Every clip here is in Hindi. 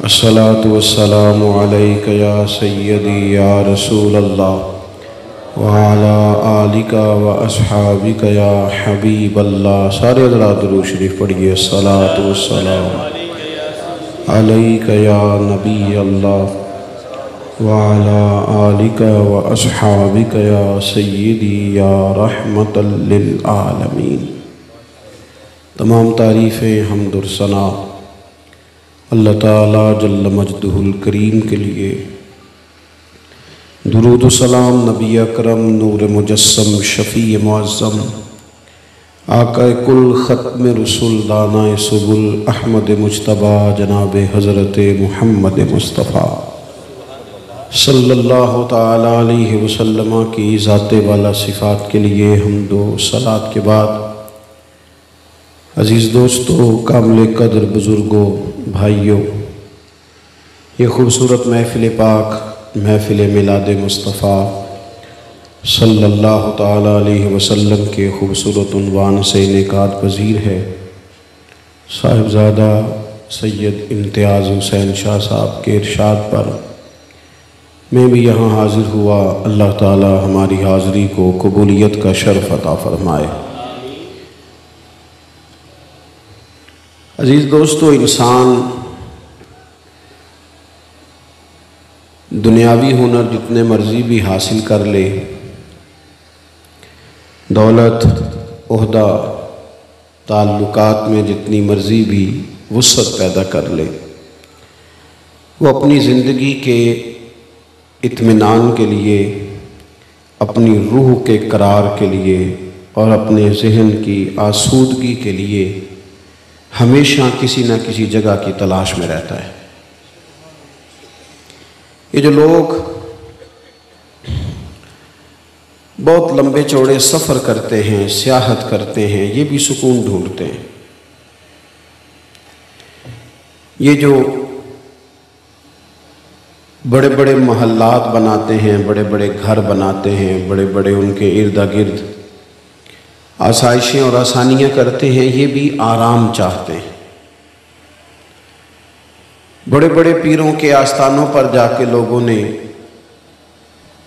अस्सलातु वस्सलामु अलैका या सय्यदी या रसूल अल्लाह व अला आलिका व अस्हाबिका या हबीब अल्लाह। सारे हज़रात दुरूद शरीफ पढ़िए। अस्सलातु वस्सलामु अलैका या नबी अल्लाह व अला आलिका व अस्हाबिका या सय्यदी या रहमतल लिल आलमीन। तमाम तारीफ़ें हम्द और सना अल्लाह ताला जल्ल मजदुहुल करीम के लिए। दुरूद सलाम नबी अकरम नूर मुजस्सम शफ़ी मुअज़्ज़म आका कुल ख़त्म रसूल दाना सुबुल अहमद मुज्तबा जनाब हज़रत मुहम्मद मुस्तफ़ा सल्लल्लाहु ताला अलैहि वसल्लम की ज़ाते वाला सिफ़ात के लिए हम्दो सलात के बाद अज़ीज़ दोस्तों, काबिल कदर बुज़ुर्गों, भाइयों, ये ख़ूबसूरत महफ़िल पाक महफ़िल मिलाद मुस्तफ़ा सल्लल्लाहु ताला अलैहि वसल्लम के ख़ूबसूरत उन्वान से इनेकाद पज़ीर है। साहिबज़ादा सैयद इम्तियाज़ हुसैन शाह साहब के इरशाद पर मैं भी यहाँ हाज़िर हुआ। अल्लाह ताला हमारी हाज़िरी को कबूलियत का शर्फ़ अता फ़रमाए। अज़ीज़ दोस्तों, इंसान दुनियावी हुनर जितने मर्ज़ी भी हासिल कर ले, दौलत, ओहदा, ताल्लुकात में जितनी मर्ज़ी भी वुसअत पैदा कर ले, वो अपनी ज़िंदगी के इत्मीनान के लिए, अपनी रूह के करार के लिए और अपने ज़हन की आसूदगी के लिए हमेशा किसी न किसी जगह की तलाश में रहता है। ये जो लोग बहुत लंबे चौड़े सफ़र करते हैं, सियाहत करते हैं, ये भी सुकून ढूंढते हैं। ये जो बड़े बड़े महल्लात बनाते हैं, बड़े बड़े घर बनाते हैं, बड़े बड़े उनके इर्द गिर्द आसाइशें और आसानियाँ करते हैं, ये भी आराम चाहते हैं। बड़े बड़े पीरों के आस्थानों पर जाके लोगों ने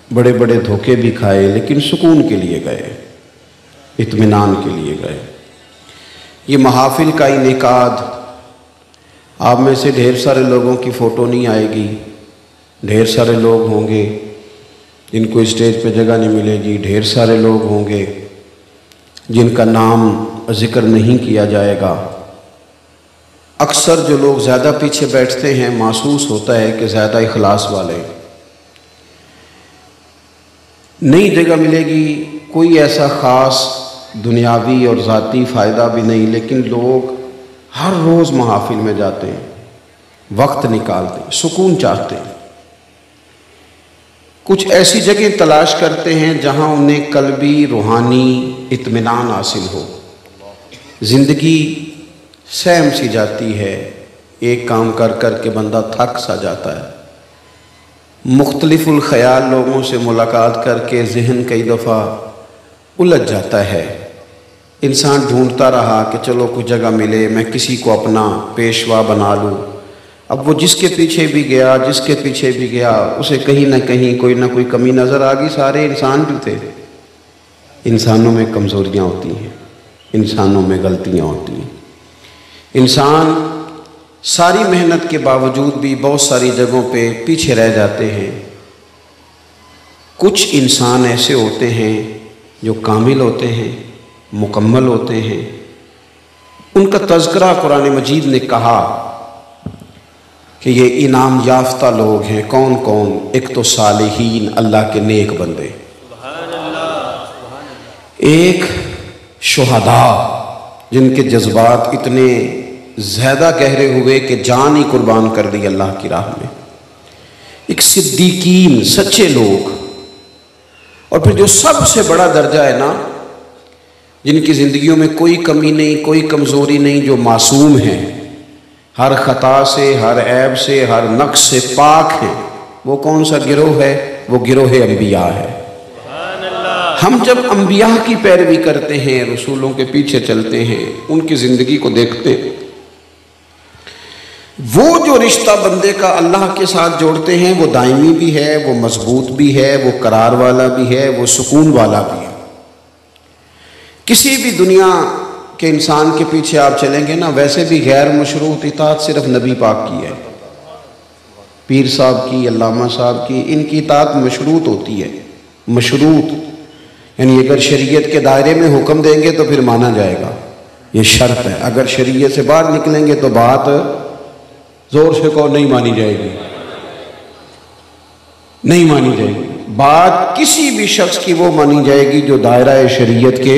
बड़े बड़े धोखे भी खाए, लेकिन सुकून के लिए गए, इत्मीनान के लिए गए। ये महाफिल का इनेकाद, आप में से ढेर सारे लोगों की फ़ोटो नहीं आएगी, ढेर सारे लोग होंगे जिनको स्टेज पे जगह नहीं मिलेगी, ढेर सारे लोग होंगे जिनका नाम जिक्र नहीं किया जाएगा। अक्सर जो लोग ज़्यादा पीछे बैठते हैं, महसूस होता है कि ज़्यादा इखलास वाले। नई जगह मिलेगी, कोई ऐसा ख़ास दुनियावी और ज़ाती फ़ायदा भी नहीं, लेकिन लोग हर रोज़ महाफिल में जाते हैं, वक्त निकालते हैं, सुकून चाहते हैं। कुछ ऐसी जगह तलाश करते हैं जहां उन्हें कल्बी रूहानी इत्मीनान हासिल हो। ज़िंदगी सहम सी जाती है, एक काम कर कर के बंदा थक सा जाता है। मुख्तलिफुल ख़याल लोगों से मुलाकात करके ज़हन कई दफ़ा उलझ जाता है। इंसान ढूंढता रहा कि चलो कुछ जगह मिले, मैं किसी को अपना पेशवा बना लूँ। अब वो जिसके पीछे भी गया, जिसके पीछे भी गया, उसे कहीं ना कहीं कोई ना कोई कमी नज़र आ गई। सारे इंसान भी थे। इंसानों में कमज़ोरियाँ होती हैं, इंसानों में गलतियाँ होती हैं। इंसान सारी मेहनत के बावजूद भी बहुत सारी जगहों पे पीछे रह जाते हैं। कुछ इंसान ऐसे होते हैं जो कामिल होते हैं, मुकम्मल होते हैं। उनका तज़किरा कुरान मजीद ने कहा कि ये इनाम याफ्ता लोग हैं। कौन कौन? एक तो सालिहीन, अल्लाह के नेक बंदे, एक शुहदा जिनके जज्बात इतने ज़्यादा गहरे हुए कि जान ही कुर्बान कर दी अल्लाह की राह में, एक सिद्दीकीन, सच्चे लोग, और फिर जो सबसे बड़ा दर्जा है ना, जिनकी ज़िंदगियों में कोई कमी नहीं, कोई कमज़ोरी नहीं, जो मासूम हैं, हर ख़ता से, हर ऐब से, हर नक्श से पाक हैं। वो कौन सा गिरोह है? वो गिरोह अंबिया है। हम जब अंबिया की पैरवी करते हैं, रसूलों के पीछे चलते हैं, उनकी ज़िंदगी को देखते हैं, वो जो रिश्ता बंदे का अल्लाह के साथ जोड़ते हैं वो दायमी भी है, वो मजबूत भी है, वो करार वाला भी है, वो सुकून वाला भी है। किसी भी दुनिया के इंसान के पीछे आप चलेंगे ना, वैसे भी गैर मशरूत इताअत सिर्फ नबी पाक की है। पीर साहब की, अल्लामा साहब की, इनकी इताअत मशरूत होती है। मशरूत यानी अगर शरीयत के दायरे में हुक्म देंगे तो फिर माना जाएगा, ये शर्त है। अगर शरीयत से बाहर निकलेंगे तो बात जोर से कहो नहीं मानी जाएगी, नहीं मानी जाएगी। बात किसी भी शख्स की वो मानी जाएगी जो दायरा शरीयत के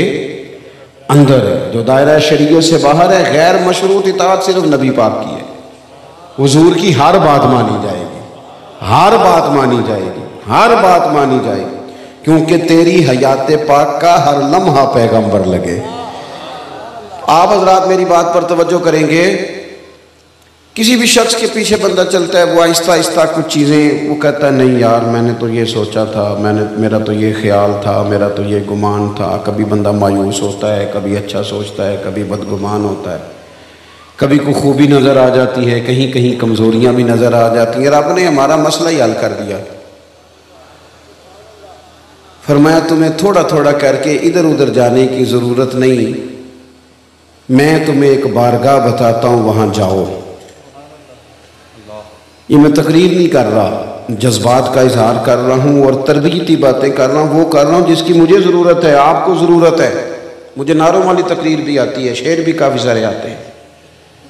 अंदर है, जो दायरा शरीयत से बाहर है। गैर मशरूत इताअत सिर्फ नबी पाक की है। हुजूर की हर बात मानी जाएगी, हर बात मानी जाएगी, हर बात मानी जाएगी, क्योंकि तेरी हयात पाक का हर लम्हा पैगंबर लगे। आप हजरात मेरी बात पर तवज्जो करेंगे। किसी भी शख्स के पीछे बंदा चलता है, वो आहिस्ता आहिस्ता कुछ चीज़ें वो कहता है नहीं यार मैंने तो ये सोचा था, मेरा तो ये ख्याल था, मेरा तो ये गुमान था। कभी बंदा मायूस होता है, कभी अच्छा सोचता है, कभी बदगुमान होता है, कभी को खूबी नज़र आ जाती है, कहीं कहीं कमज़ोरियाँ भी नज़र आ जाती हैं। रब ने हमारा मसला ही हल कर दिया। फरमाया तुम्हें थोड़ा थोड़ा करके इधर उधर जाने की ज़रूरत नहीं, मैं तुम्हें एक बारगाह बताता हूँ, वहाँ जाओ। ये मैं तकरीर नहीं कर रहा, जज्बात का इजहार कर रहा हूँ और तरबियती बातें कर रहा हूँ। वो कर रहा हूँ जिसकी मुझे ज़रूरत है, आपको ज़रूरत है। मुझे नारों वाली तकरीर भी आती है, शेर भी काफ़ी सारे आते हैं,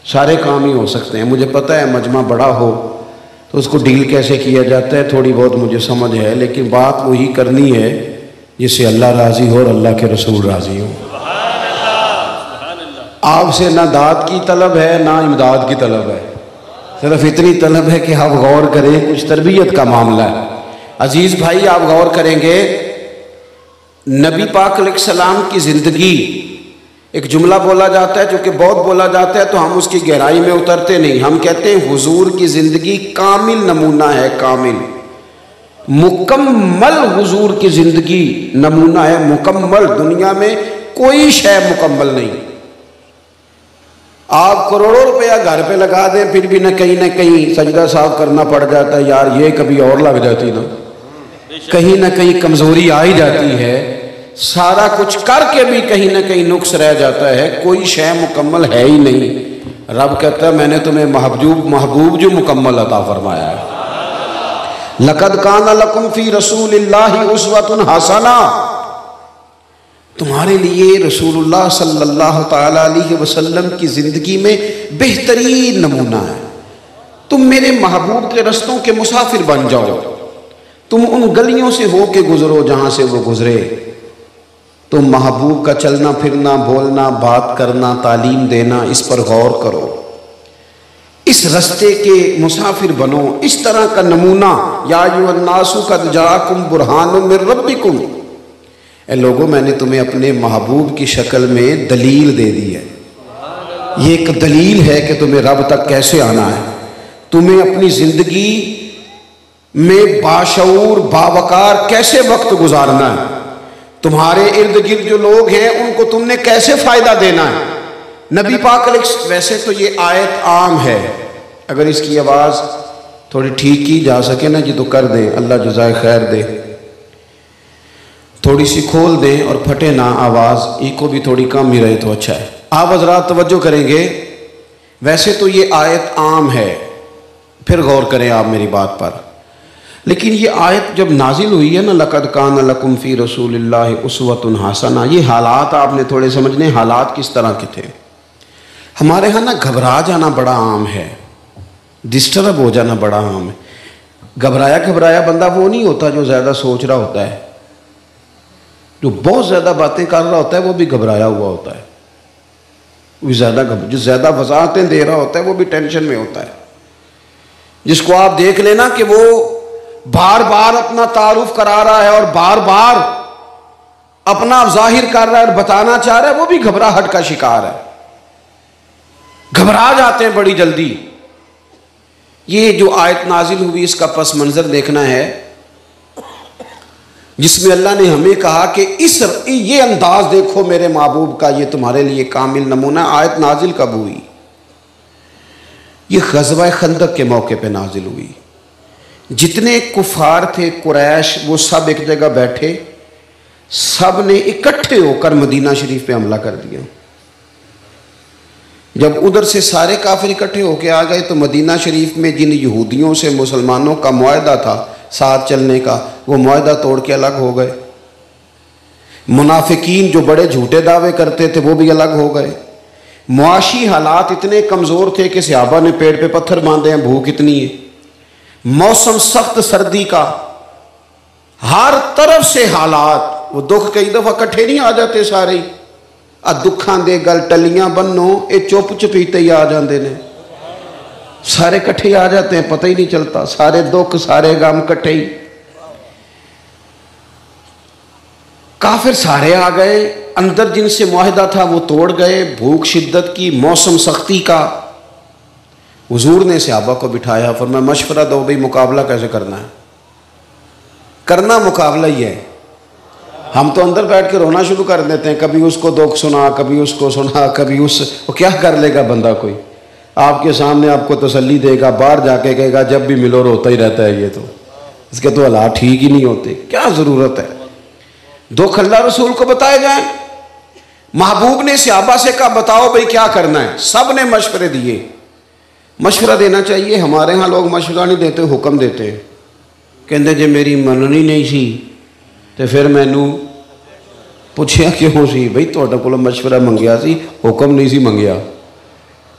सारे काम ही हो सकते हैं। मुझे पता है मजमा बड़ा हो तो उसको डील कैसे किया जाता है, थोड़ी बहुत मुझे समझ है, लेकिन बात वही करनी है जिससे अल्लाह राज़ी हो और अल्लाह के रसूल राज़ी हो। आपसे ना दाद की तलब है ना इमदाद की तलब है, सिर्फ इतनी तलब है कि आप गौर करें, कुछ तरबियत का मामला है। अजीज़ भाई आप गौर करेंगे, नबी पाक अलैहिस्सलाम की ज़िंदगी, एक जुमला बोला जाता है जो कि बहुत बोला जाता है तो हम उसकी गहराई में उतरते नहीं। हम कहते हैं हुजूर की ज़िंदगी कामिल नमूना है, कामिल मुकम्मल हुजूर की ज़िंदगी नमूना है, मुकम्मल। दुनिया में कोई शय मुकम्मल नहीं। आप करोड़ों रुपया घर पे लगा दें फिर भी न कहीं सजदा साफ करना पड़ जाता है, यार ये कभी और लग जाती ना, कहीं ना कहीं कमजोरी आ ही जाती है। सारा कुछ करके भी कहीं ना कहीं नुक्स रह जाता है, कोई शय मुकम्मल है ही नहीं। रब कहता है मैंने तुम्हें महबूब जो मुकम्मल अता फरमाया है। लक़द कान लकुम फी रसूलिल्लाहि उस्वतुन हसना, तुम्हारे लिए रसूलुल्लाह सल्लल्लाहु ताला अलैहि वसल्लम की ज़िंदगी में बेहतरीन नमूना है। तुम मेरे महबूब के रस्तों के मुसाफिर बन जाओ, तुम उन गलियों से हो के गुजरो जहाँ से वो गुजरे। तुम महबूब का चलना फिरना, बोलना, बात करना, तालीम देना, इस पर गौर करो, इस रस्ते के मुसाफिर बनो। इस तरह का नमूना, या अय्युहन्नासु क़द जाअकुम बुरहानुम मिर रब्बिकुम, ए लोगों मैंने तुम्हें अपने महबूब की शक्ल में दलील दे दी है। ये एक दलील है कि तुम्हें रब तक कैसे आना है, तुम्हें अपनी ज़िंदगी में बाशऊर बावकार कैसे वक्त गुजारना है, तुम्हारे इर्द गिर्द जो लोग हैं उनको तुमने कैसे फ़ायदा देना है। नबी पाक वैसे तो ये आयत आम है, अगर इसकी आवाज़ थोड़ी ठीक की जा सके ना जी तो कर दें, अल्लाह जज़ाए खैर दे। थोड़ी सी खोल दें और फटे ना आवाज़, इको भी थोड़ी कम ही रहे तो अच्छा है। आप हज़रात तवज्जो करेंगे, वैसे तो ये आयत आम है, फिर गौर करें आप मेरी बात पर। लेकिन ये आयत जब नाजिल हुई है ना, लक़द कान लकुम फ़ी रसूलिल्लाहि उस्वतुन हसना, ये हालात आपने थोड़े समझने, हालात किस तरह के थे। हमारे यहाँ ना घबरा जाना बड़ा आम है, डिस्टर्ब हो जाना बड़ा आम है। घबराया बंदा वो नहीं होता जो ज़्यादा सोच रहा होता है, जो बहुत ज़्यादा बातें कर रहा होता है वो भी घबराया हुआ होता है, वो जो ज़्यादा वजाहतें दे रहा होता है वो भी टेंशन में होता है। जिसको आप देख लेना कि वो बार बार अपना तारुफ करा रहा है और बार बार अपना जाहिर कर रहा है और बताना चाह रहा है, वो भी घबराहट का शिकार है, घबरा जाते हैं बड़ी जल्दी। ये जो आयत नाजिल हुई इसका पस मंजर देखना है, जिसमें अल्लाह ने हमें कहा कि ये अंदाज देखो मेरे महबूब का, ये तुम्हारे लिए कामिल नमूना। आयत नाजिल कब हुई? ये ग़ज़वा खंदक के मौके पे नाजिल हुई। जितने कुफार थे कुरैश, वो सब एक जगह बैठे, सब ने इकट्ठे होकर मदीना शरीफ पे हमला कर दिया। जब उधर से सारे काफिर इकट्ठे होकर आ गए तो मदीना शरीफ में जिन यहूदियों से मुसलमानों का मुआहदा था साथ चलने का, वो मुआहदा तोड़ के अलग हो गए। मुनाफिकीन जो बड़े झूठे दावे करते थे वो भी अलग हो गए। मुआशी हालात इतने कमज़ोर थे कि सहाबा ने पेड़ पे पत्थर बांधे हैं, भूख इतनी है। मौसम सख्त सर्दी का, हर तरफ से हालात, वो दुख कई दफ़ा इकट्ठे नहीं आ जाते सारे। आ दुखां दे गल टलियां बनो, ये चुप चपीते ही आ जाते ने, सारे इकट्ठे आ जाते हैं, पता ही नहीं चलता। सारे दुख सारे गम इकट्ठे ही। काफिर सारे आ गए, अंदर जिनसे मुआहदा था वो तोड़ गए। भूख शिद्दत की, मौसम सख्ती का। हुजूर ने सहाबा को बिठाया, फरमाया मशवरा दो भाई, मुकाबला कैसे करना है। करना मुकाबला ही है। हम तो अंदर बैठ के रोना शुरू कर देते हैं, कभी उसको दुख सुना, कभी उसको सुना, कभी उस, वो क्या कर लेगा बंदा। कोई आपके सामने आपको तसल्ली देगा, बाहर जाके कहेगा जब भी मिलो रोता ही रहता है, ये तो इसके तो हालात ठीक ही नहीं होते। क्या ज़रूरत है दुख अल्लाह रसूल को बताए जाए। महबूब ने सहाबा से कहा बताओ भाई क्या करना है। सब ने मशवरे दिए। मशवरा देना चाहिए, हमारे यहाँ लोग मशवरा नहीं देते, हुक्म देते। कहते जे मेरी मननी नहीं सी तो फिर मैनू पूछया क्यों सी, बई तुहाडे कोलों मशवरा मंगया सी, हुक्म नहीं सी मंगया।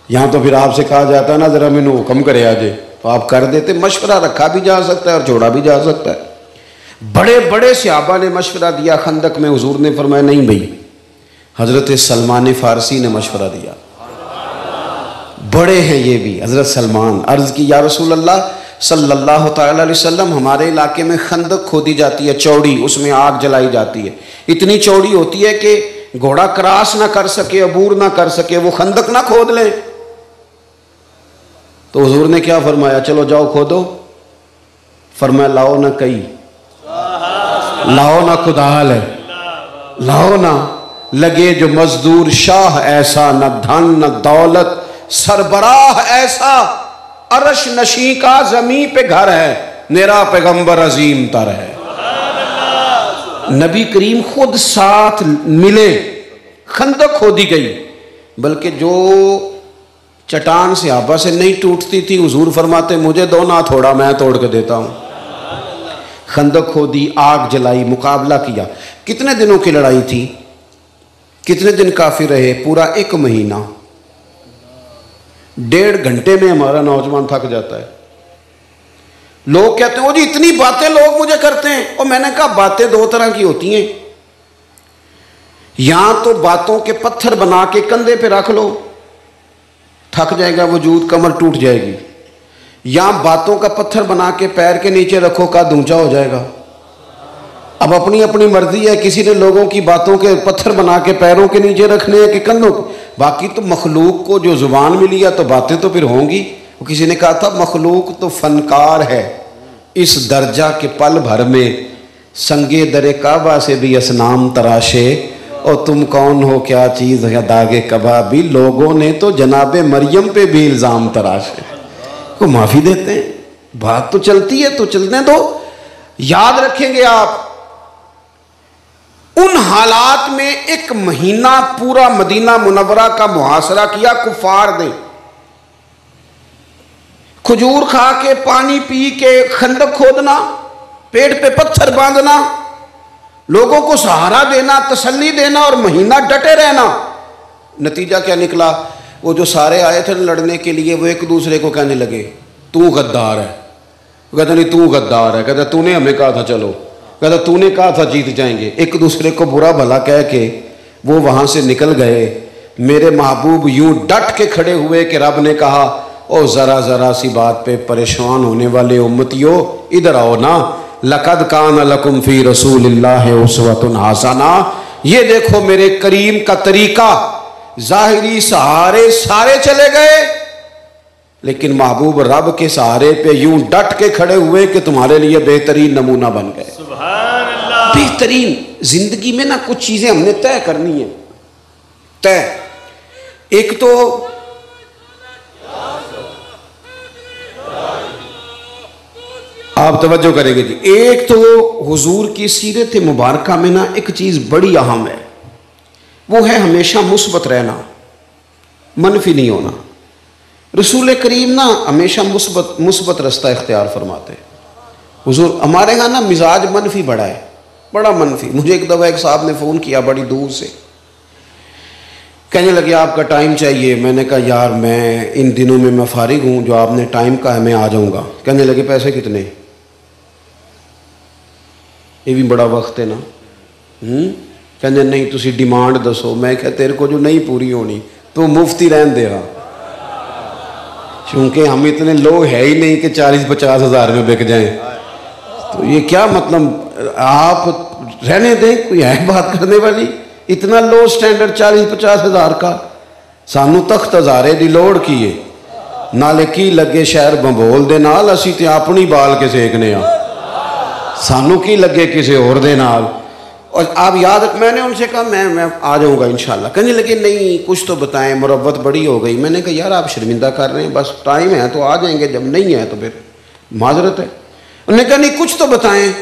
यहाँ तो फिर आपसे कहा जाता है ना जरा मैनू हुक्म करे आजे, तो आप कर देते। मशवरा रखा भी जा सकता है और छोड़ा भी जा सकता है। बड़े बड़े सहाबा ने मशवरा दिया खंदक में। हुजूर ने फरमाया नहीं भाई। हज़रत सलमान फ़ारसी ने मशवरा दिया, बड़े हैं ये भी, हज़रत सलमान। अर्ज़ की या रसूल अल्लाह सल्लल्लाहु तआला अलैहि वसल्लम, हमारे इलाके में खंदक खोदी जाती है चौड़ी, उसमें आग जलाई जाती है। इतनी चौड़ी होती है कि घोड़ा क्रॉस ना कर सके, अबूर ना कर सके, वो खंदक ना खोद लें। तो हुजूर ने क्या फरमाया, चलो जाओ खोदो। फरमाया लाओ ना कई, लाओ ना कुदाल है, लाओ ना। लगे जो मजदूर शाह ऐसा, न धन न दौलत सरबराह ऐसा, अरश नशी का जमी पे घर है, मेरा पैगंबर अजीम तर है। नबी करीम खुद साथ मिले, खंदक खोदी गई। बल्कि जो चट्टान सहाबा से नहीं टूटती थी, हुजूर फरमाते मुझे दो ना थोड़ा, मैं तोड़ के देता हूं। खंदक खोदी, आग जलाई, मुकाबला किया। कितने दिनों की लड़ाई थी, कितने दिन काफी रहे? पूरा 1 महीना। 1.5 घंटे में हमारा नौजवान थक जाता है। लोग कहते हैं ओ जी इतनी बातें लोग मुझे करते हैं। और मैंने कहा बातें 2 तरह की होती हैं। यहां तो बातों के पत्थर बना के कंधे पे रख लो, थक जाएगा वजूद, कमर टूट जाएगी। यहां बातों का पत्थर बना के पैर के नीचे रखो, कद ऊंचा हो जाएगा। अब अपनी अपनी मर्जी है, किसी ने लोगों की बातों के पत्थर बना के पैरों के नीचे रखने हैं कि कंधों के। बाकी तो मखलूक को जो जुबान मिली है तो बातें तो फिर होंगी। किसी ने कहा था मखलूक तो फनकार है, इस दर्जा के पल भर में संगे दरे काबा से भी असनाम तराशे, और तुम कौन हो क्या चीज़ है दागे कबाबी। लोगों ने तो जनाबे मरियम पे भी इल्ज़ाम तराशे, को माफ़ी देते हैं। बात तो चलती है तो चलने दो। याद रखेंगे आप, उन हालात में 1 महीना पूरा मदीना मुनव्वरा का मुहासरा किया कुफार ने। खजूर खा के, पानी पी के, खंदक खोदना, पेट पे पत्थर बांधना, लोगों को सहारा देना, तसल्ली देना और महीना डटे रहना। नतीजा क्या निकला? वो जो सारे आए थे लड़ने के लिए, वो एक दूसरे को कहने लगे तू गद्दार है। कहता नहीं तू गद्दार है। कहता तूने हमें कहा था चलो, कहता तूने कहा था जीत जाएंगे। एक दूसरे को बुरा भला कह के वो वहां से निकल गए। मेरे महबूब यूं डट के खड़े हुए कि रब ने कहा ओ जरा जरा सी बात पे परेशान होने वाले उम्मतियों, इधर आओ ना। लक़द कान लकुम फी रसूलिल्लाहि उस्वतुन हसना। ये देखो मेरे करीम का तरीका। जाहिरी सहारे सारे चले गए, लेकिन महबूब रब के सहारे पे यूं डट के खड़े हुए कि तुम्हारे लिए बेहतरीन नमूना बन गए। सुभान अल्लाह। बेहतरीन जिंदगी में ना कुछ चीजें हमने तय करनी है। तय एक तो आप तवज्जो करेंगे जी। एक तो हुजूर की सीरत मुबारका में ना एक चीज़ बड़ी अहम है, वो है हमेशा मुस्बत रहना, मनफी नहीं होना। रसूल करीम ना हमेशा मुस्बत रास्ता इख्तियार फरमाते हैं। हुजूर हमारे यहाँ ना मिजाज मनफी बड़ा है, बड़ा मनफी। मुझे एक दफ़ा एक साहब ने फ़ोन किया बड़ी दूर से, कहने लगे आपका टाइम चाहिए। मैंने कहा यार मैं इन दिनों में मैं फारिग हूँ, जो आपने टाइम का है मैं आ जाऊँगा। कहने लगे पैसे कितने? ये भी बड़ा वक्त है ना। कहने नहीं तुसी डिमांड दसो। मैं क्या तेरे को जो नहीं पूरी होनी तो मुफ्ती रहन देगा, क्योंकि हम इतने लोग है ही नहीं कि 40-50 हज़ार में बिक जाएं। तो ये क्या मतलब, आप रहने दें, कोई है बात करने वाली? इतना लो स्टैंडर्ड 40-50 हज़ार का। सानू तख्त हज़ारे की लोड़ की है, नाले की लगे शहर बंबोल दे नाल, असी ते अपनी बाल के सेकने आ, सानू की लगे किसी और दे नाल। और आप याद, मैंने उनसे कहा मैं आ जाऊँगा इंशाल्लाह। कहने लगे नहीं कुछ तो बताएं, मुरव्वत बड़ी हो गई। मैंने कहा यार आप शर्मिंदा कर रहे हैं, बस टाइम है तो आ जाएंगे, जब नहीं है तो फिर माजरत है। उन्होंने कहा नहीं कुछ तो बताएं।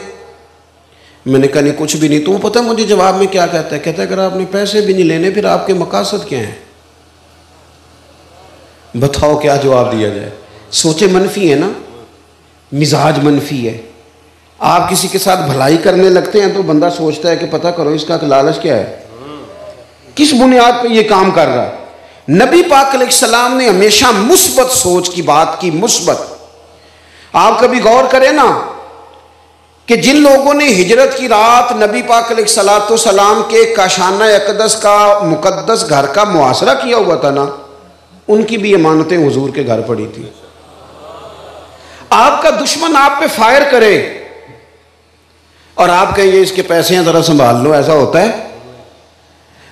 मैंने कहा नहीं कुछ भी नहीं। तो पता मुझे जवाब में क्या कहता है? कहता है अगर आपने पैसे भी नहीं लेने फिर आपके मकासद क्या हैं? बताओ क्या जवाब दिया जाए? सोचे मनफी है ना, मिजाज मनफी है। आप किसी के साथ भलाई करने लगते हैं तो बंदा सोचता है कि पता करो इसका लालच क्या है, किस बुनियाद पे ये काम कर रहा है। नबी पाक अलैहिस्सलाम ने हमेशा मुस्बत सोच की बात की, मुस्बत। आप कभी गौर करें ना कि जिन लोगों ने हिजरत की रात नबी पाक अलैहिस्सलाम के काशाना अक़दस का मुक़द्दस घर का मुआसरा किया हुआ था ना, उनकी भी अमानतें हुजूर के घर पड़ी थी। आपका दुश्मन आप पे फायर करे और आप कहेंगे इसके पैसे हैं जरा संभाल लो, ऐसा होता है?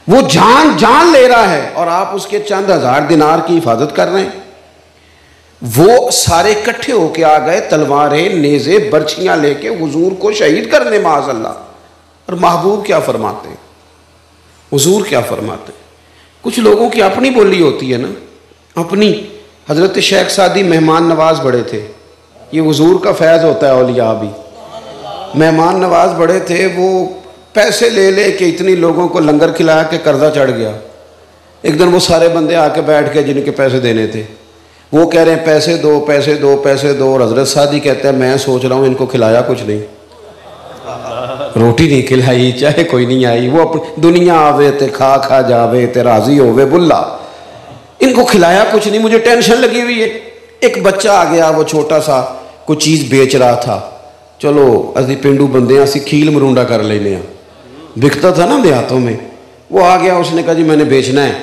वो जान ले रहा है और आप उसके चंद हज़ार दिनार की हिफाजत कर रहे हैं। वो सारे इकट्ठे होके आ गए, तलवारें नेज़े बर्छियां लेके हुजूर को शहीद करने माज़अल्लाह। और महबूब क्या फरमाते हैं, हुजूर क्या फरमाते हैं? कुछ लोगों की अपनी बोली होती है ना, अपनी। हज़रत शेख सादी मेहमान नवाज बड़े थे, ये हुजूर का फैज़ होता है। औलिया भी मेहमान नवाज बड़े थे, वो पैसे ले ले के इतनी लोगों को लंगर खिलाया के कर्जा चढ़ गया। एक दिन वो सारे बंदे आके बैठ गए जिनके पैसे देने थे। वो कह रहे हैं पैसे दो पैसे दो पैसे दो, और हजरत सादी कहते हैं मैं सोच रहा हूँ इनको खिलाया कुछ नहीं, रोटी नहीं खिलाई, चाहे कोई नहीं आई। वो अपनी दुनिया आवे ते खा जावे ते राजी होवे बुल्ला, इनको खिलाया कुछ नहीं, मुझे टेंशन लगी हुई है। एक बच्चा आ गया, वो छोटा सा कोई चीज़ बेच रहा था। चलो असी पिंडू बंदे असी खील मरूंडा कर लेने, बिकता था ना देहातों में। वो आ गया, उसने कहा जी मैंने बेचना है।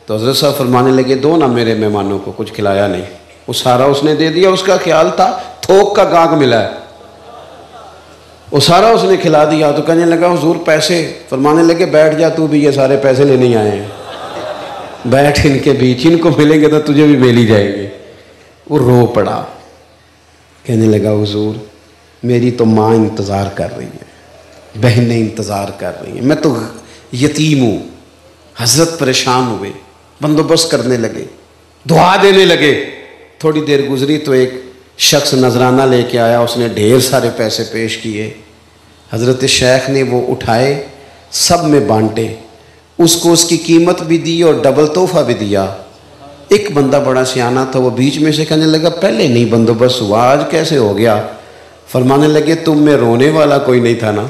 तो हज़रत साहब फरमाने लगे दो ना मेरे मेहमानों को, कुछ खिलाया नहीं। वो सारा उसने दे दिया, उसका ख्याल था थोक का गाहक मिला है, वो सारा उसने खिला दिया। तो कहने लगा हुजूर पैसे। फरमाने लगे बैठ जा तू भी, ये सारे पैसे लेने ही आए हैं, बैठ इनके बीच, इनको मिलेंगे तो तुझे भी मिल ही जाएंगे। वो रो पड़ा, कहने लगा हुजूर मेरी तो माँ इंतज़ार कर रही है, बहनें इंतज़ार कर रही हैं, मैं तो यतीम हूँ। हज़रत परेशान हुए, बंदोबस्त करने लगे, दुआ देने लगे। थोड़ी देर गुजरी तो एक शख्स नजराना लेके आया, उसने ढेर सारे पैसे पेश किए। हज़रत शेख ने वो उठाए, सब में बांटे, उसको उसकी कीमत भी दी और डबल तोहफा भी दिया। एक बंदा बड़ा सियाना था, वो बीच में से कहने लगा पहले नहीं बंदोबस्त हुआ, आज कैसे हो गया? फरमाने लगे तुम में रोने वाला कोई नहीं था ना,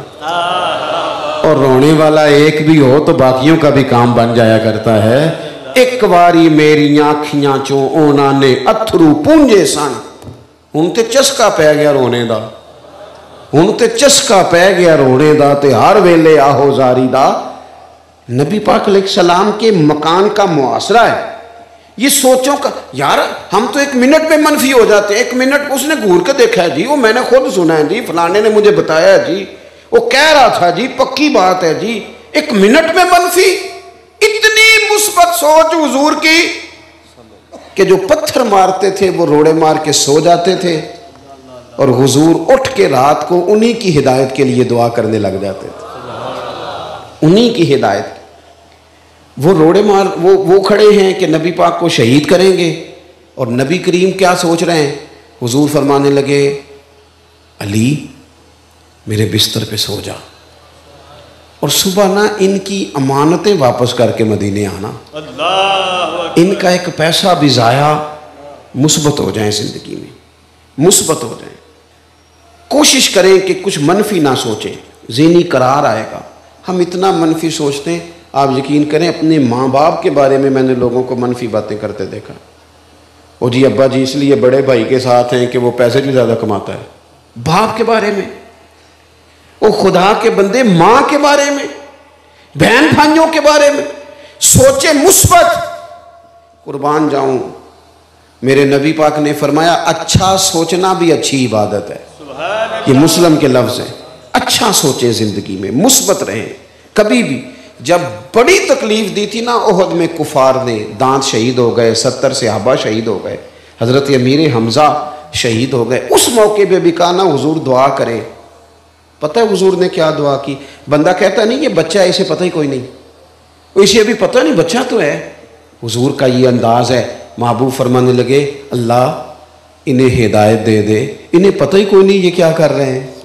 और रोने वाला एक भी हो तो बाकियों का भी काम बन जाया करता है। एक बारी मेरी आखियां चो ओना ने अथरू पूंजे सन, हुण ते चस्का पै गया रोने दा, हुण ते चस्का पै गया रोने दा, ते हर वेले आहो जारी दा। नबी पाक अलैहिस्सलाम के मकान का मुआसरा है। ये सोचों का, यार हम तो एक मिनट में मनफी हो जाते हैं। एक मिनट उसने घूर के देखा है जी, वो मैंने खुद सुना है जी, फलाने ने मुझे बताया है जी, वो कह रहा था जी, पक्की बात है जी। एक मिनट में मनफी, इतनी मुस्बत सोच हुजूर की कि जो पत्थर मारते थे वो रोड़े मार के सो जाते थे, और हुजूर उठ के रात को उन्हीं की हिदायत के लिए दुआ करने लग जाते थे, उन्हीं की हिदायत। वो रोड़े मार वो खड़े हैं कि नबी पाक को शहीद करेंगे, और नबी करीम क्या सोच रहे हैं? हुजूर फरमाने लगे अली मेरे बिस्तर पे सो जा और सुबह ना इनकी अमानतें वापस करके मदीने आना। इनका एक पैसा भी ज़ाया मुस्बत हो जाए, ज़िंदगी में मुस्बत हो जाए। कोशिश करें कि कुछ मनफी ना सोचें, ज़हनी करार आएगा। हम इतना मनफी सोचते हैं, आप यकीन करें अपने माँ बाप के बारे में मैंने लोगों को मनफी बातें करते देखा। ओ जी अब्बा जी इसलिए बड़े भाई के साथ हैं कि वो पैसे भी ज़्यादा कमाता है। बाप के बारे में, ओ खुदा के बंदे माँ के बारे में, बहन भाइयों के बारे में सोचे मुस्बत। कुर्बान जाऊं, मेरे नबी पाक ने फरमाया अच्छा सोचना भी अच्छी इबादत है। ये मुस्लिम के लफ्ज़ हैं। अच्छा सोचे, ज़िंदगी में मुस्बत रहे। कभी भी जब बड़ी तकलीफ दी थी ना ओहद में कुफार ने, दांत शहीद हो गए, 70 सहाबा शहीद हो गए, हज़रत अमीर हमज़ा शहीद हो गए, उस मौके पे भी कहा ना हुजूर दुआ करें। पता है हुजूर ने क्या दुआ की? बंदा कहता नहीं ये बच्चा है, इसे पता ही कोई नहीं, इसे अभी पता नहीं बच्चा तो है। हुजूर का ये अंदाज़ है। महबूब फरमाने लगे अल्लाह इन्हें हिदायत दे दे, इन्हें पता ही कोई नहीं ये क्या कर रहे हैं।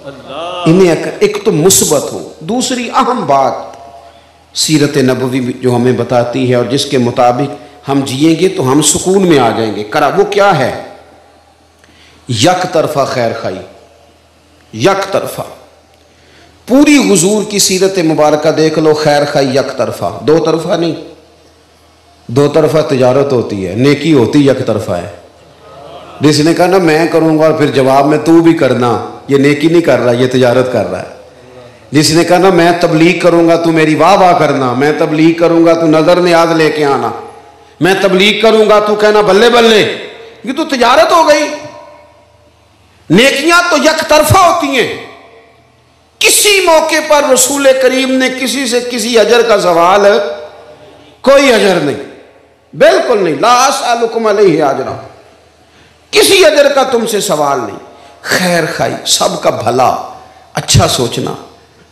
इन्हें एक तो मुस्बत हो। दूसरी अहम बात सीरत नबवी जो हमें बताती है और जिसके मुताबिक हम जिएंगे तो हम सुकून में आ जाएंगे, करा वो क्या है? यक तरफा खैर खाई। यक तरफा पूरी हुजूर की सीरत मुबारक देख लो, खैर खाई यक तरफा, दो तरफा नहीं। दो तरफा तिजारत होती है, नेकी होती यक तरफा है। जिसने कहा ना मैं करूंगा और फिर जवाब में तू भी करना, ये नेकी नहीं कर रहा, ये तिजारत कर रहा है। जिसने कहा ना मैं तबलीग करूंगा तू मेरी वाह वाह करना, मैं तबलीग करूंगा तू नजर नियाज लेके आना, मैं तबलीग करूंगा तू कहना बल्ले बल्ले, ये तो तिजारत हो गई। नेकियां तो यक तरफा होती हैं। किसी मौके पर रसूल करीम ने किसी से किसी अजर का सवाल, कोई अजर नहीं, बिल्कुल नहीं। ला असअलुकुम अलैहि अजरा, किसी अजर का तुमसे सवाल नहीं। खैर खाई, सबका भला अच्छा सोचना।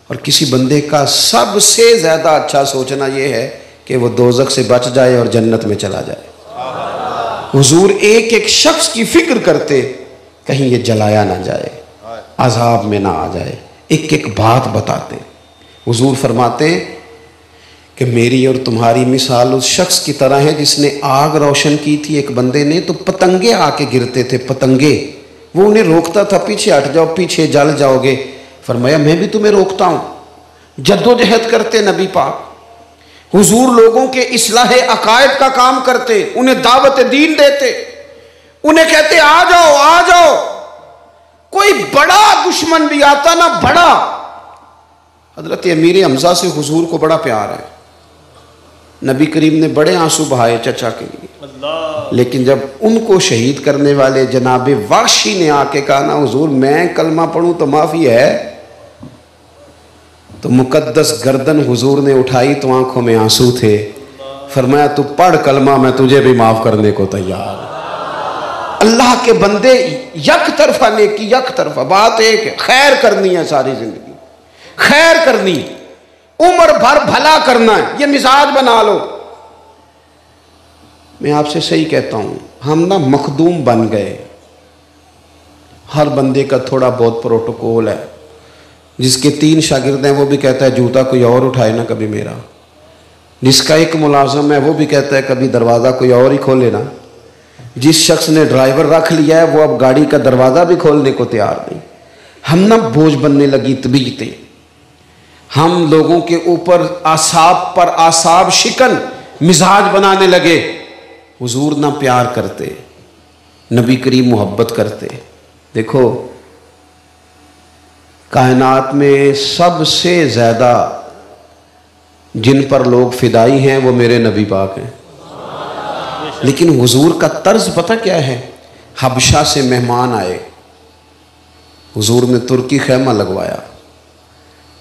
और किसी बंदे का सबसे ज्यादा अच्छा सोचना यह है कि वो दोजख से बच जाए और जन्नत में चला जाए। हुजूर एक एक शख्स की फिक्र करते, कहीं ये जलाया ना जाए, अजाब में ना आ जाए, एक एक बात बताते। हुजूर फरमाते कि मेरी और तुम्हारी मिसाल उस शख्स की तरह है जिसने आग रोशन की थी एक बंदे ने, तो पतंगे आके गिरते थे, पतंगे। वो उन्हें रोकता था, पीछे हट जाओ, पीछे जल जाओगे। फरमाया मैं भी तुम्हें रोकता हूं। जद्दोजहद करते नबी पाक। हुजूर लोगों के इस्लाह अकायद का काम करते, उन्हें दावत दीन देते, उन्हें कहते आ जाओ आ जाओ। कोई बड़ा दुश्मन भी आता ना, बड़ा, हजरत अमीर हमजा से हुजूर को बड़ा प्यार है। नबी करीम ने बड़े आंसू बहाए चचा के लिए, लेकिन जब उनको शहीद करने वाले जनाबे वाशी ने आके कहा ना हुजूर मैं कलमा पढ़ूं तो माफी है, तो मुकद्दस गर्दन हुजूर ने उठाई तो आंखों में आंसू थे। फरमाया तू पढ़ कलमा, मैं तुझे भी माफ करने को तैयार। अल्लाह के बंदे यक तरफा नेकी, यक तरफा बात एक है, खैर करनी है सारी जिंदगी, खैर करनी, उम्र भर भला करना है, ये मिजाज बना लो। मैं आपसे सही कहता हूं, हम ना मखदूम बन गए। हर बंदे का थोड़ा बहुत प्रोटोकॉल है। जिसके 3 शागिर्द हैं वो भी कहता है जूता कोई और उठाए ना कभी मेरा। जिसका एक मुलाजम है वो भी कहता है कभी दरवाज़ा कोई और ही खोले ना। जिस शख्स ने ड्राइवर रख लिया है वो अब गाड़ी का दरवाज़ा भी खोलने को तैयार नहीं। हम ना बोझ बनने लगी तबीयतें, हम लोगों के ऊपर आसाब पर आसाब शिकन मिजाज बनाने लगे। हुजूर ना प्यार करते, नबी करीम मोहब्बत करते। देखो कायनात में सबसे ज़्यादा जिन पर लोग फिदाई हैं वो मेरे नबी पाक हैं। लेकिन हुजूर का तर्ज पता क्या है? हबशा से मेहमान आए, हुजूर ने तुर्की खैमा लगवाया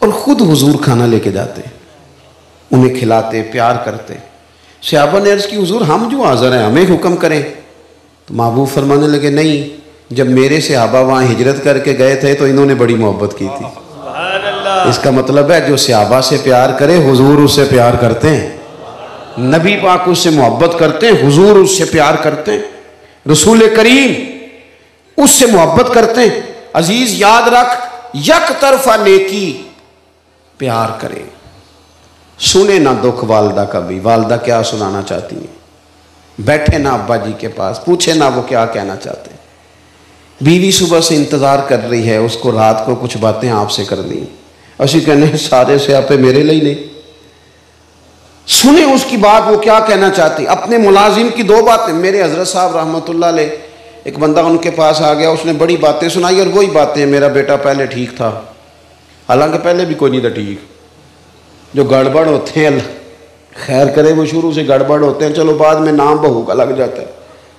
और ख़ुद हुजूर खाना लेके जाते, उन्हें खिलाते, प्यार करते। सहाबा ने अर्ज़ की हुजूर हम जो हाज़िर हैं हमें हुक्म करें। तो महबूब फरमाने लगे नहीं, जब मेरे सहाबा वहाँ हिजरत करके गए थे तो इन्होंने बड़ी मोहब्बत की थी। इसका मतलब है जो सहाबा से प्यार करे हुजूर उससे प्यार करते हैं, नबी पाक उससे मोहब्बत करते हैं, हुजूर उससे प्यार करते हैं, रसूल करीम उससे मोहब्बत करते हैं। अजीज याद रख, यक तरफा नेकी प्यार करे। सुने ना दुख वालदा का भी, वालदा क्या सुनाना चाहती है, बैठे ना अब्बा जी के पास, पूछे ना वो क्या कहना चाहते हैं। बीवी सुबह से इंतजार कर रही है, उसको रात को कुछ बातें आपसे करनी, असी कहने सारे से आपे मेरे लिए नहीं। सुने उसकी बात, वो क्या कहना चाहती। अपने मुलाजिम की दो बातें, मेरे हजरत साहब रहमतुल्लाह अलैह, एक बंदा उनके पास आ गया, उसने बड़ी बातें सुनाई और वही बातें, मेरा बेटा पहले ठीक था, हालांकि पहले भी कोई नहीं था ठीक। जो गड़बड़ होते हैं खैर करे, वो शुरू से गड़बड़ होते हैं, चलो बाद में नाम बहू का लग जाता है।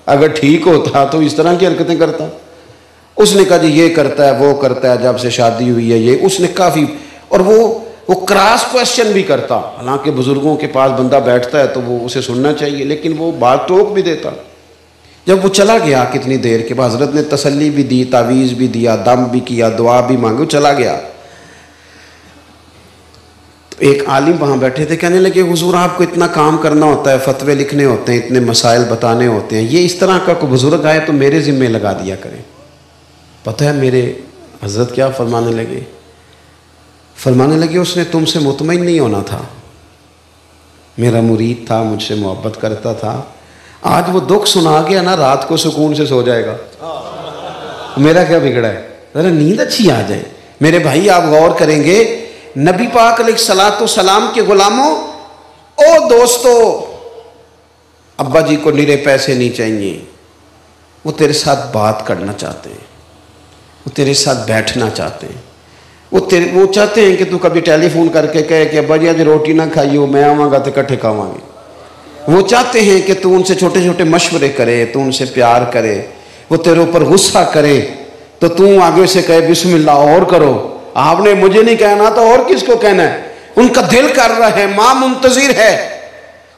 अगर ठीक होता तो इस तरह की हरकतें करता। उसने कहा जी ये करता है वो करता है, जब से शादी हुई है ये, उसने काफ़ी, और वो क्रॉस क्वेश्चन भी करता। हालांकि बुजुर्गों के पास बंदा बैठता है तो वो उसे सुनना चाहिए, लेकिन वो बात टोक भी देता। जब वो चला गया कितनी देर के बाद, हजरत ने तसल्ली भी दी, तावीज़ भी दिया, दम भी किया, दुआ भी मांगी, चला गया। तो एक आलिम वहाँ बैठे थे, कहने लगे हुजूर आपको इतना काम करना होता है, फतवे लिखने होते हैं, इतने मसाइल बताने होते हैं, ये इस तरह का कोई बुजुर्ग आए तो मेरे ज़िम्मे लगा दिया करें। पता है मेरे हजरत क्या फरमाने लगे? फरमाने लगे उसने तुमसे मुतमईन नहीं होना था, मेरा मुरीद था, मुझसे मोहब्बत करता था, आज वो दुख सुना गया ना, रात को सुकून से सो जाएगा, मेरा क्या बिगड़ा है, ज़रा नींद अच्छी आ जाए। मेरे भाई आप गौर करेंगे, नबी पाक अलैहिस्सलातु सलाम के गुलामों, ओ दोस्तों, अब्बा जी को निरे पैसे नहीं चाहिए, वो तेरे साथ बात करना चाहते हैं, वो तेरे साथ बैठना चाहते हैं, वो चाहते हैं कि तू कभी टेलीफोन करके कहे कि अब्बा जी आज रोटी ना खाइयो, मैं आवाँगा तो इकट्ठे खावांगे। वो चाहते हैं कि तू उनसे छोटे छोटे मशवरे करे, तू उनसे प्यार करे, वो तेरे ऊपर गुस्सा करे तो तू आगे से कहे बिस्मिल्लाह और करो, आपने मुझे नहीं कहना तो और किसको कहना है। उनका दिल कर रहा है, माँ मुंतजिर है,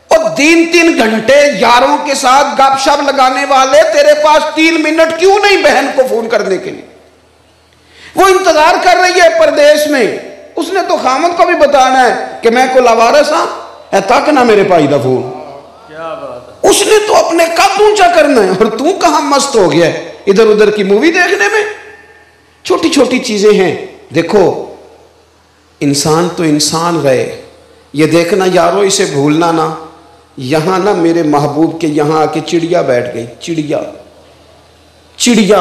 और 3-3 घंटे यारों के साथ गपशप लगाने वाले तेरे पास 3 मिनट क्यों नहीं बहन को फोन करने के लिए? वो इंतजार कर रही है परदेश में, उसने तो खामद को भी बताना है कि मैं को लावारस हाँ तक ना मेरे भाई दा फोन। क्या बात है? उसने तो अपने कद ऊंचा करना है, और तू कहां मस्त हो गया इधर उधर की मूवी देखने में। छोटी छोटी चीजें हैं। देखो इंसान तो इंसान रहे, ये देखना यारो, इसे भूलना ना। यहां ना मेरे महबूब के यहां आके चिड़िया बैठ गई, चिड़िया चिड़िया।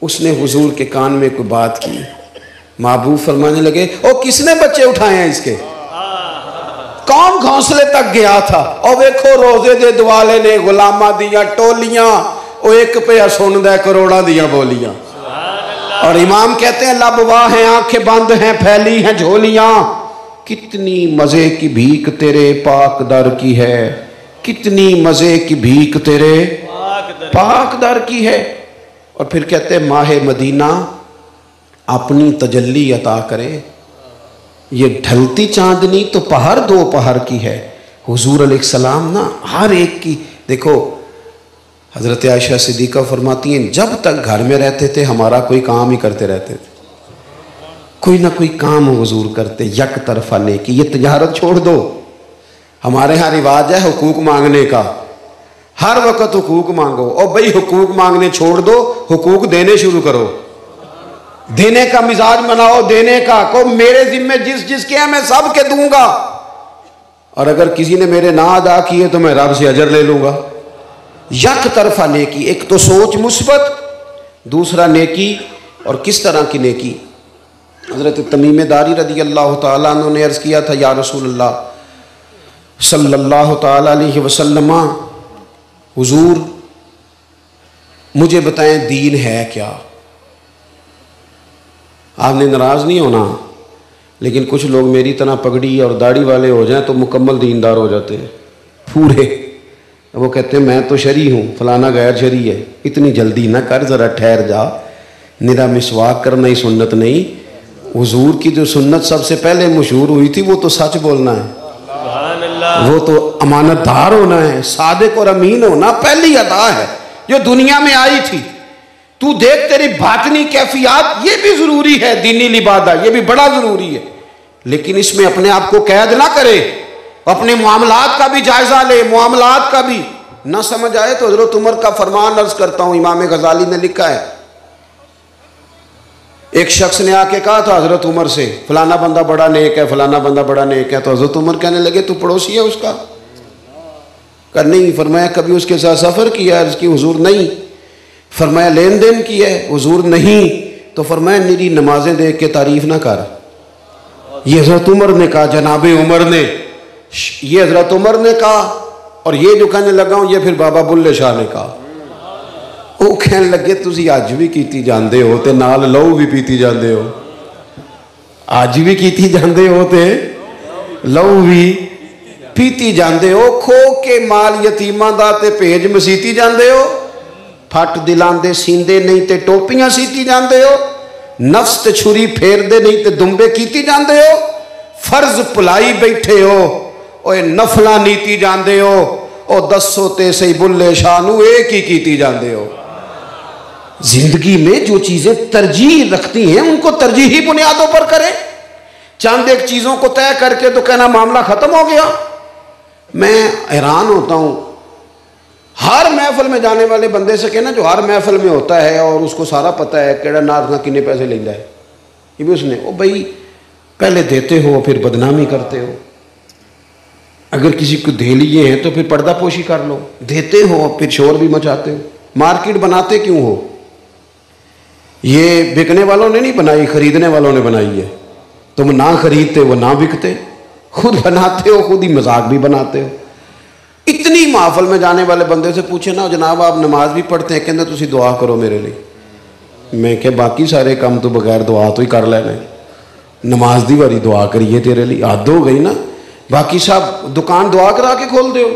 उसने हुजूर के कान में कोई बात की, महबूब फरमाने लगे ओ किसने बच्चे उठाए हैं इसके, कौन घोंसले तक गया था? और देखो रोजे दे दुआले ने गुलामा दिया टोलियां, ओ एक पे सुनदा करोड़ा दिया बोलियां। और इमाम कहते हैं लबवा हैं, आंखें बंद हैं, फैली हैं झोलियां, कितनी मजे की भीख तेरे पाक दर की है, कितनी मजे की भीख तेरे पाक दर की है। और फिर कहते हैं माहे मदीना अपनी तजल्ली अता करे, ये ढलती चांदनी तो पहर दो पहर की है। हुजूर अलैहिस्सलाम ना हर एक की, देखो हजरत आयशा सिद्दीक़ा फरमाती हैं जब तक घर में रहते थे हमारा कोई काम ही करते रहते थे, कोई ना कोई काम हुजूर करते, यक तरफा नेकी। ये तिजारत छोड़ दो, हमारे यहाँ रिवाज है हुकूक मांगने का, हर वक्त हुकूक मांगो। और भाई हुकूक मांगने छोड़ दो, हुकूक देने शुरू करो, देने का मिजाज बनाओ, देने का को मेरे जिम्मे जिस जिसके हैं मैं सब के दूंगा, और अगर किसी ने मेरे ना अदा किए तो मैं रब से अजर ले लूंगा। यक तरफा नेकी, एक तो सोच मुस्बत, दूसरा नेकी। और किस तरह की नेकी? हजरत तमीम दारी रदी अल्लाह ताला अन्हु ने अर्ज़ किया था या रसूलल्लाह सल्लल्लाहु ताला अलैहि वसल्लम, हुजूर मुझे बताएं दीन है क्या? आपने नाराज़ नहीं होना, लेकिन कुछ लोग मेरी तरह पगड़ी और दाढ़ी वाले हो जाएं तो मुकम्मल दीनदार हो जाते हैं पूरे। वो कहते हैं मैं तो शरी हूँ, फलाना गैर शरी है। इतनी जल्दी ना कर, ज़रा ठहर जा, निरा मिसवाक करना ही सुन्नत नहीं। हुजूर की जो सुन्नत सबसे पहले मशहूर हुई थी वो तो सच बोलना है, वो तो अमानतदार होना है, सादिक और अमीन होना पहली अदा है जो दुनिया में आई थी। तू देख तेरी बातनी कैफियत, ये भी जरूरी है, दीनी लिबादा ये भी बड़ा जरूरी है, लेकिन इसमें अपने आप को कैद ना करे, अपने मामलात का भी जायजा ले, मामलात का भी ना समझ आए तो हज़रत उमर का फरमान अर्ज करता हूं, इमाम गजाली ने लिखा है एक शख्स ने आके कहा था हजरत उमर से, फलाना बंदा बड़ा नेक है, फलाना बंदा बड़ा नेक है। तो हजरत उमर कहने लगे तू पड़ोसी है उसका? कर नहीं। फरमाया कभी उसके साथ सफ़र किया? अर्ज़ की हुजूर नहीं। फरमाया लेन देन किया है? हुजूर नहीं। तो फरमाया मेरी नमाजें देख के तारीफ ना कर। ये हजरत उमर ने कहा, जनाबे उमर ने, ये हजरत उमर ने कहा। और ये जो कहने लगा हूं ये फिर बाबा बुल्ले शाह ने कहा। वो कहने लगे तुसी अज भी कीती जांदे हो ते नाल लहू भी पीती जांदे हो, अज भी कीती जांदे हो ते लहू भी पीती जांदे हो। खो के माल यतीमां दा ते भेज मसीती जांदे हो। फट दिलां दे सींदे नहीं ते टोपियां सीती जांदे हो। नफ्स ते छुरी फेरदे नहीं ते दुंबे कीती जांदे हो। फर्ज भुलाई बैठे हो, ओए नफला नीती जांदे हो। ओ दसो ते सही बुल्ले शाह नू एक ही कीती जांदे हो। जिंदगी में जो चीजें तरजीह रखती हैं उनको तरजीही बुनियादों पर करें। चंद एक चीजों को तय करके तो कहना मामला खत्म हो गया। मैं हैरान होता हूं हर महफिल में जाने वाले बंदे से कहना, जो हर महफिल में होता है और उसको सारा पता है केड़ा नाथ ना किन्ने पैसे लेंदा है, ये भी उसने, ओ भाई पहले देते हो फिर बदनामी करते हो। अगर किसी को दे लिए हैं तो फिर पर्दापोशी कर लो। देते हो फिर शोर भी मचाते हो। मार्केट बनाते क्यों हो? ये बिकने वालों ने नहीं बनाई, खरीदने वालों ने बनाई है। तुम ना खरीदते वो ना बिकते, खुद बनाते हो, खुद ही मजाक भी बनाते हो। इतनी महफिल में जाने वाले बंदे से पूछे ना, जनाब आप नमाज भी पढ़ते हैं? कहते तुसी दुआ करो मेरे लिए। मैं क्या बाकी सारे काम तो बगैर दुआ तो ही कर लेने, नमाज दी वारी दुआ करिए तेरे लिए? हद हो गई ना। बाकी सब दुकान दुआ करा के खोल दो,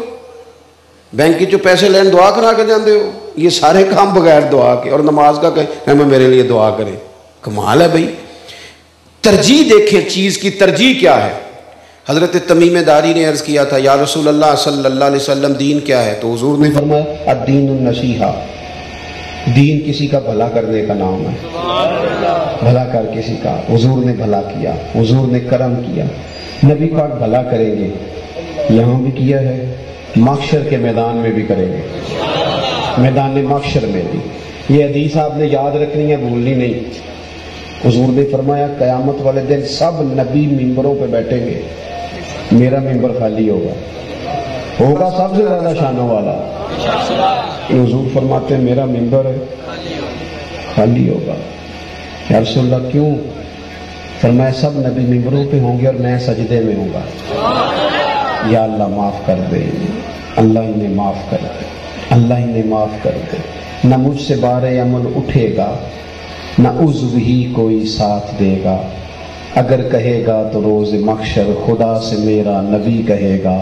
बैंक चो पैसे लेन दुआ करा के जाते हो, ये सारे काम बगैर दुआ के। और नमाज का कहे मैं मेरे लिए दुआ करे, कमाल है भाई। तरजीह देखें, चीज़ की तरजीह क्या है। हज़रत तमीम दारी ने अर्ज़ किया था, या रसूल अल्लाह सल्लल्लाहु अलैहि वसल्लम दीन क्या है? तो हुजूर ने फरमाया अद्दीन नसीहा, दीन किसी का भला करने का नाम है। भला कर किसी का, हुजूर ने भला किया, हुजूर ने करम किया। नबी पाक भला करेंगे, यहाँ भी किया है, महशर के मैदान में भी करेंगे, मैदान महशर में भी। ये हदीस आपने याद रखनी है, भूलनी नहीं। हुजूर ने फरमाया कयामत वाले दिन सब नबी मिंबरों पे बैठेंगे, मेरा मिंबर खाली होगा सबसे ज्यादा शानों वाला। हुजूर फरमाते मेरा मिंबर खाली होगा। या रसूल अल्लाह क्यों? फरमाया सब नबी मिंबरों पे होंगे और मैं सजदे में होऊंगा। या अल्लाह माफ कर दे, अल्लाह इन्हें माफ कर दे, अल्लाह इन्हें माफ कर दे। न मुझसे बारे अमल उठेगा, न उज़्व ही कोई साथ देगा। अगर कहेगा तो रोज महशर खुदा से मेरा नबी कहेगा,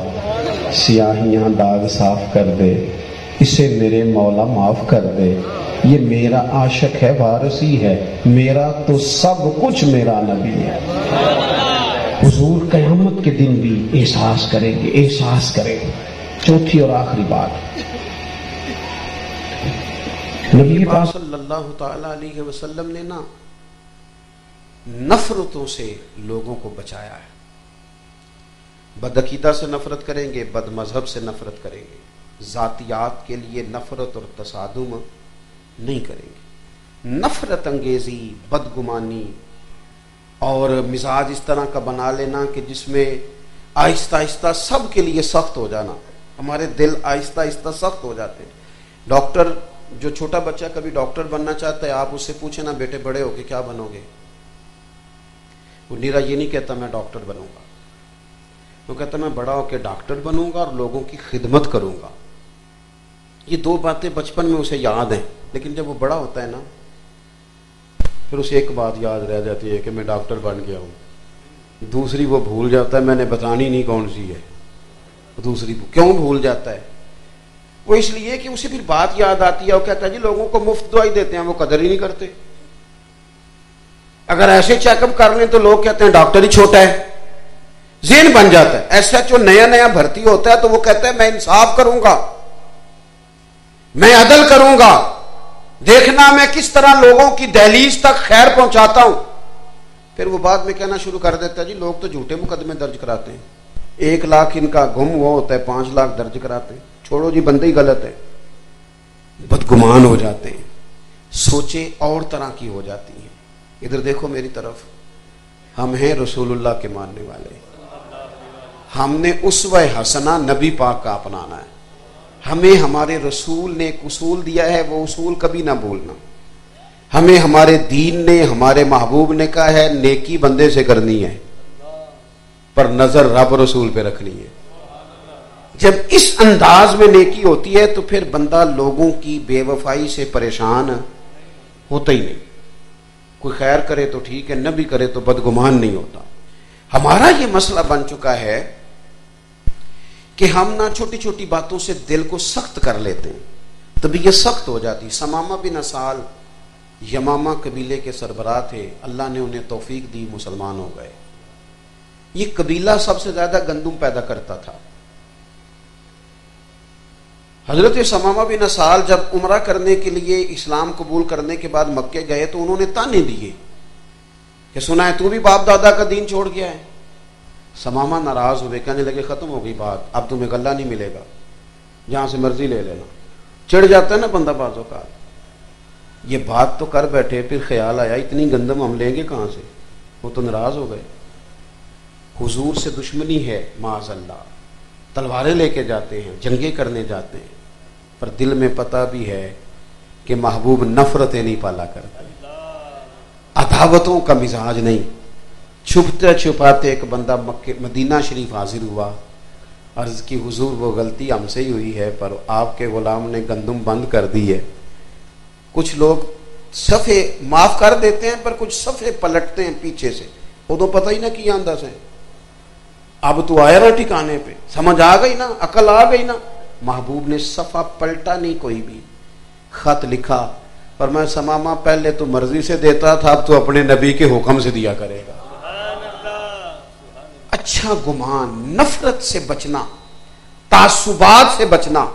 सियाहियां दाग साफ कर दे, इसे मेरे मौला माफ कर दे। ये मेरा आशिक है, वारसी है, मेरा तो सब कुछ मेरा नबी है। हुजूर क़यामत के दिन भी एहसास करेंगे, एहसास करेंगे। चौथी और आखिरी बात, नबी पाक सल्लल्लाहु तआला अलैहि वसल्लम ने ना नफरतों से लोगों को बचाया है। बदअकीदा से नफरत करेंगे, बद मजहब से नफरत करेंगे, जातियात के लिए नफरत और तसादुम नहीं करेंगे। नफरत अंगेजी, बदगुमानी और मिजाज इस तरह का बना लेना कि जिसमें आहिस्ता आहिस्ता सब के लिए सख्त हो जाना। हमारे दिल आहिस्ता आहिस्ता सख्त हो जाते हैं। डॉक्टर, जो छोटा बच्चा कभी डॉक्टर बनना चाहता है, आप उससे पूछे ना बेटे बड़े होके क्या बनोगे, वो नीरा ये नहीं कहता मैं डॉक्टर बनूंगा, वो कहता मैं बड़ा होकर डॉक्टर बनूंगा और लोगों की खिदमत करूंगा। ये दो बातें बचपन में उसे याद हैं, लेकिन जब वो बड़ा होता है ना, फिर उसे एक बात याद रह जाती है कि मैं डॉक्टर बन गया हूं। दूसरी वो भूल जाता है, मैंने बतानी नहीं कौन सी है। दूसरी क्यों भूल जाता है? वो इसलिए कि उसे फिर बात याद आती है। वो कहता है जी लोगों को मुफ्त दवाई देते हैं, वो कदर ही नहीं करते। अगर ऐसे चेकअप कर लें तो लोग कहते हैं डॉक्टर ही छोटा है। ज़हन बन जाता है। एसएचओ नया नया भर्ती होता है तो वो कहता है मैं इंसाफ करूंगा, मैं अदल करूंगा, देखना मैं किस तरह लोगों की दहलीज तक खैर पहुंचाता हूं। फिर वो बाद में कहना शुरू कर देता है जी लोग तो झूठे मुकदमे दर्ज कराते हैं, 1 लाख इनका गुम हुआ होता है, 5 लाख दर्ज कराते हैं। छोड़ो जी, बंदे ही गलत है। बदगुमान हो जाते हैं, सोचे और तरह की हो जाती हैं। इधर देखो मेरी तरफ, हम हैं रसूलुल्लाह के मानने वाले। हमने उसवा हसना नबी पाक का अपनाना है। हमें हमारे रसूल ने एक उसूल दिया है, वो उसूल कभी ना भूलना। हमें हमारे दीन ने, हमारे महबूब ने कहा है नेकी बंदे से करनी है पर नजर रब रसूल पे रखनी है। जब इस अंदाज में नेकी होती है तो फिर बंदा लोगों की बेवफाई से परेशान होता ही नहीं। कोई खैर करे तो ठीक है, न भी करे तो बदगुमान नहीं होता। हमारा ये मसला बन चुका है कि हम ना छोटी छोटी बातों से दिल को सख्त कर लेते हैं, तभी ये सख्त हो जाती। समामा बिन असाल यमामा कबीले के सरबराह थे, अल्लाह ने उन्हें तौफीक दी, मुसलमान हो गए। ये कबीला सबसे ज्यादा गंदुम पैदा करता था। हजरत समामा बिन असाल जब उम्रा करने के लिए इस्लाम कबूल करने के बाद मक्के गए तो उन्होंने ताने दिए कि सुना है तू भी बाप दादा का दीन छोड़ गया है। समामा नाराज हुए, कहने लगे खत्म हो गई बात, अब तुम्हें गल्ला नहीं मिलेगा, जहां से मर्जी ले लेना। चिढ़ जाता है ना बंदा बाजों का। ये बात तो कर बैठे, फिर ख्याल आया इतनी गंदम हम लेंगे कहां से, वो तो नाराज हो गए। हुजूर से दुश्मनी है माज़अल्लाह, तलवारें लेके जाते हैं, जंगे करने जाते हैं, पर दिल में पता भी है कि महबूब नफरतें नहीं पाला करते, अदावतों का मिजाज नहीं। छुपते छुपाते एक बंदा मदीना शरीफ हाजिर हुआ, अर्ज की हुजूर वो गलती हमसे ही हुई है पर आपके गुलाम ने गंदुम बंद कर दी है। कुछ लोग सफ़े माफ कर देते हैं पर कुछ सफ़े पलटते हैं पीछे से, वो तो पता ही ना किया अंदाज है। अब तो आया ना ठिकाने पे, समझ आ गई ना, अकल आ गई ना। महबूब ने सफा पलटा नहीं, कोई भी खत लिखा, पर मैं समामा पहले तो मर्जी से देता था, अब तो अपने नबी के हुक्म से दिया करेगा। अच्छा गुमान, नफरत से बचना, तासुबात से बचना।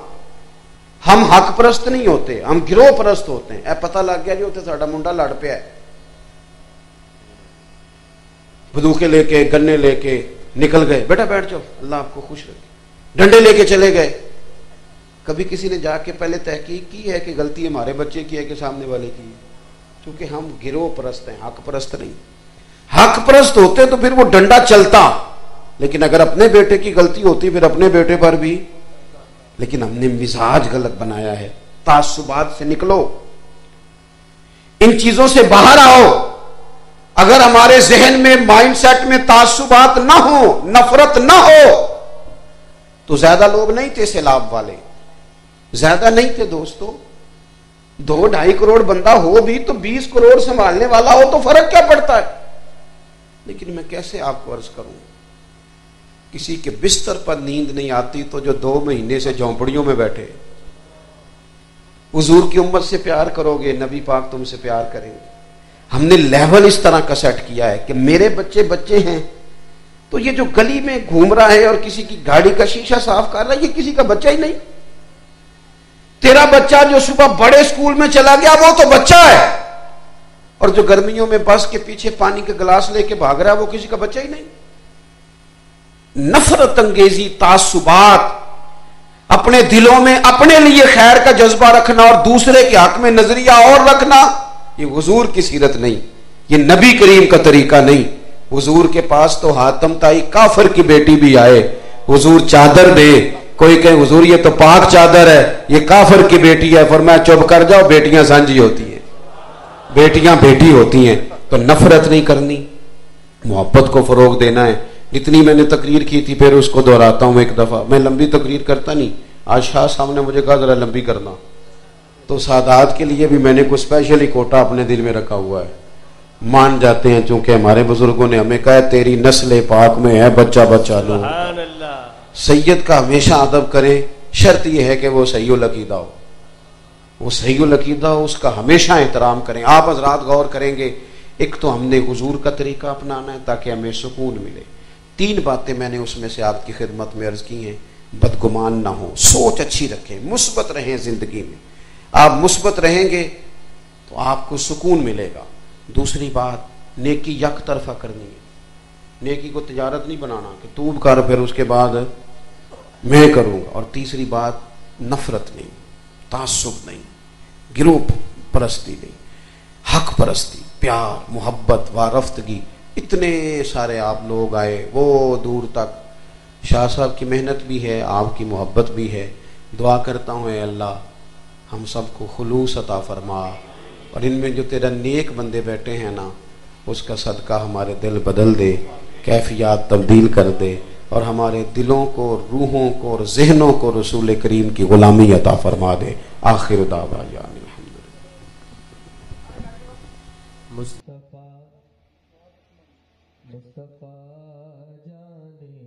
हम हक परस्त नहीं होते, हम गिरोह परस्त होते हैं। पता लग गया जी उत्थे साडा मुंडा लड़ पिया है, बंदूकें लेके गन्ने लेके निकल गए, बेटा बैठ जाओ अल्लाह आपको खुश रखे, डंडे लेके चले गए। कभी किसी ने जाके पहले तहकीक की है कि गलती हमारे बच्चे की है कि सामने वाले की है? क्योंकि हम गिरोह परस्त हैं, हक परस्त नहीं। हक परस्त होते तो फिर वो डंडा चलता, लेकिन अगर अपने बेटे की गलती होती फिर अपने बेटे पर भी। लेकिन हमने मिजाज गलत बनाया है। तासुबात से निकलो, इन चीजों से बाहर आओ। अगर हमारे जहन में, माइंडसेट में तासुबात ना हो, नफरत ना हो, तो ज्यादा लोग नहीं थे सैलाब वाले, ज्यादा नहीं थे दोस्तों। 2-2.5 करोड़ बंदा हो भी तो 20 करोड़ संभालने वाला हो तो फर्क क्या पड़ता है। लेकिन मैं कैसे आपको अर्ज करूं, किसी के बिस्तर पर नींद नहीं आती तो जो 2 महीने से झोंपड़ियों में बैठे। हुजूर की उम्मत से प्यार करोगे, नबी पाक तुमसे प्यार करेंगे। हमने लेवल इस तरह का सेट किया है कि मेरे बच्चे बच्चे हैं, तो ये जो गली में घूम रहा है और किसी की गाड़ी का शीशा साफ कर रहा है, ये किसी का बच्चा ही नहीं। तेरा बच्चा जो सुबह बड़े स्कूल में चला गया वो तो बच्चा है, और जो गर्मियों में बस के पीछे पानी के गिलास लेके भाग रहा है वो किसी का बच्चा ही नहीं। नफरत अंगेजी, तासुबात, अपने दिलों में अपने लिए खैर का जज्बा रखना और दूसरे के हक में नजरिया और रखना, ये हुजूर की सीरत नहीं, ये नबी करीम का तरीका नहीं। हुजूर के पास तो हातम ताई काफिर की बेटी भी आए, हुजूर चादर दे, कोई कहे हुजूर ये तो पाक चादर है, ये काफिर की बेटी है, फरमाया चुप कर जाओ, बेटियां सांझी होती है, बेटियां बेटी होती हैं। तो नफरत नहीं करनी, मोहब्बत को फरोग देना है। जितनी मैंने तकरीर की थी फिर उसको दोहराता हूं एक दफा, मैं लंबी तकरीर करता नहीं। आज शाह साहब ने मुझे कहा जरा लंबी करना, तो सादात के लिए भी मैंने कुछ स्पेशल ही कोटा अपने दिल में रखा हुआ है। मान जाते हैं चूंकि हमारे बुजुर्गों ने हमें कहा तेरी नस्ल पाक में है बच्चा बच्चा लो। सैयद का हमेशा अदब करें, शर्त यह है कि वो सहीउल अकीदा हो, वो सहीउल अकीदा हो, उसका हमेशा एहतराम करें। आप हजरात गौर करेंगे, एक तो हमने हुजूर का तरीका अपनाना है ताकि हमें सुकून मिले। 3 बातें मैंने उसमें से आपकी खिदमत में अर्ज की हैं। बदगुमान ना हो, सोच अच्छी रखें, मुस्बत रहें जिंदगी में। आप मुस्बत रहेंगे तो आपको सुकून मिलेगा। दूसरी बात, नेकी यक तरफा करनी है। नेकी को तिजारत नहीं बनाना कि तू कर फिर उसके बाद मैं करूंगा। और तीसरी बात, नफरत नहीं, तासुब नहीं, गिरोह परस्ती नहीं, हक परस्ती, प्यार मोहब्बत वारफ्तगी, इतने सारे आप लोग आए वो दूर तक। शाह साहब की मेहनत भी है, आपकी मोहब्बत भी है। दुआ करता हूँ ऐ अल्लाह हम सबको खुलूस अता फरमा, और इनमें जो तेरा नेक बंदे बैठे हैं ना, उसका सदका हमारे दिल बदल दे, कैफियत तब्दील कर दे, और हमारे दिलों को, रूहों को और जहनों को रसूल करीम की गुलामी अता फरमा दे। आखिर दावा यानी मुस्तफा मुस्तफा जाने